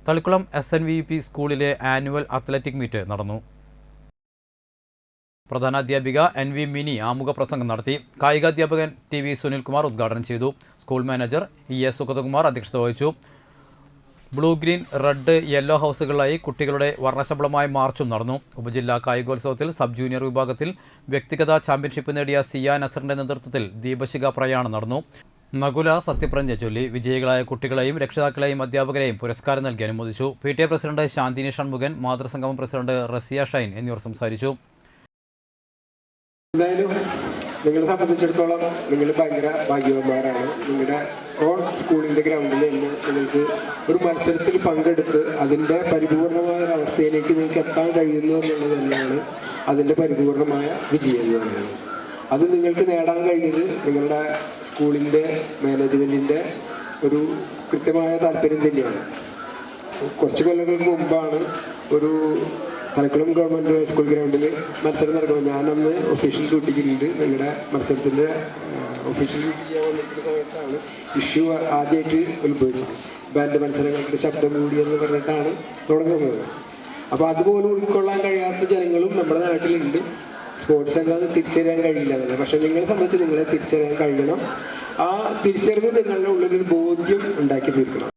Thalikkulam SNVP സ്കൂളിലെ annual athletic meet നടന്നു. പ്രധാനാധ്യാപിക NV mini ആമുഖ പ്രസംഗം നടത്തി. കായികാധ്യാപകൻ TV സുനിൽകുമാർ ഉദ്ഘാടനം ചെയ്തു. സ്കൂൾ മാനേജർ ES സുഗതകുമാർ അധ്യക്ഷത വഹിച്ചു. ബ്ലൂ, ഗ്രീൻ, റെഡ്, യെല്ലോ ഹൗസുകളായി കുട്ടികളുടെ വർണ്ണശബളമായ മാർച്ചും നടന്നു. ഉപജില്ലാ കായികോത്സവത്തിൽ സബ് ജൂനിയർ വിഭാഗത്തിൽ വ്യക്തിഗത ചാമ്പ്യൻഷിപ്പ് നേടിയ സിയ നസറിന്റെ നേതൃത്വത്തിൽ ദീപശിഖ പ്രയാണം നടന്നു. നകുല സത്യപ്രതിജ്ഞ ചൊല്ലി. വിജയികളായ കുട്ടികളെയും രക്ഷിതാക്കളെയും അധ്യാപകരെയും പുരസ്കാരം നൽകി അനുമോദിച്ചു. PTA പ്രസിഡന്റ് ശാന്തിനി ഷൺമുഖൻ, മാതൃസംഗമം പ്രസിഡന്റ് റസിയ ഷൈൻ എന്നിവർ സംസാരിച്ചു. എന്തായാലും നിങ്ങളെ സംബന്ധിച്ചിടത്തോളം നിങ്ങൾ ഭയങ്കര ഭാഗ്യവാന്മാരാണ്. നിങ്ങളുടെ ഓൺ സ്കൂളിൻ്റെ ഗ്രൗണ്ടിൽ നിന്ന് നിങ്ങൾക്ക് ഒരു മത്സരത്തിൽ പങ്കെടുത്ത് അതിൻ്റെ പരിപൂർണമായ അവസ്ഥയിലേക്ക് നിങ്ങൾക്ക് എത്താൻ കഴിയുന്നു എന്നുള്ളത് തന്നെയാണ് അതിൻ്റെ പരിപൂർണമായ വിജയം എന്ന് പറയുന്നത്. അത് നിങ്ങൾക്ക് നേടാൻ കഴിഞ്ഞത് നിങ്ങളുടെ സ്കൂളിൻ്റെ മാനേജ്മെൻറ്റിൻ്റെ ഒരു കൃത്യമായ താല്പര്യം തന്നെയാണ്. കുറച്ച് കൊല്ലങ്ങൾക്ക് മുമ്പാണ് ഒരു തളിക്കുളം ഗവൺമെൻറ് ഹൈസ്കൂൾ ഗ്രൗണ്ടിൽ മത്സരം നടക്കുമ്പോൾ ഞാനന്ന് ഒഫീഷ്യൽ ഡ്യൂട്ടിക്കുണ്ട്. നിങ്ങളുടെ മത്സരത്തിൻ്റെ ഒഫീഷ്യൽ ഡ്യൂട്ടി ചെയ്യാൻ വന്നിട്ടുള്ള സമയത്താണ് ഇഷ്യൂ ആദ്യമായിട്ട് ഉത്ഭവിച്ചത്. ബാൻഡ് മത്സരങ്ങൾക്ക് ശബ്ദം കൂടി എന്ന് പറഞ്ഞിട്ടാണ് തുടങ്ങുന്നത്. അപ്പോൾ അതുപോലും ഉൾക്കൊള്ളാൻ കഴിയാത്ത ജനങ്ങളും നമ്മുടെ നാട്ടിലുണ്ട്. സ്പോർട്സ് എന്നത് തിരിച്ചറിയാൻ കഴിയില്ല എന്നല്ല, പക്ഷേ നിങ്ങളെ സംബന്ധിച്ച് നിങ്ങളെ തിരിച്ചറിയാൻ കഴിയണം. ആ തിരിച്ചറിവ് നിങ്ങളുടെ ഉള്ളിലൊരു ബോധ്യം ഉണ്ടാക്കി തീർക്കണം.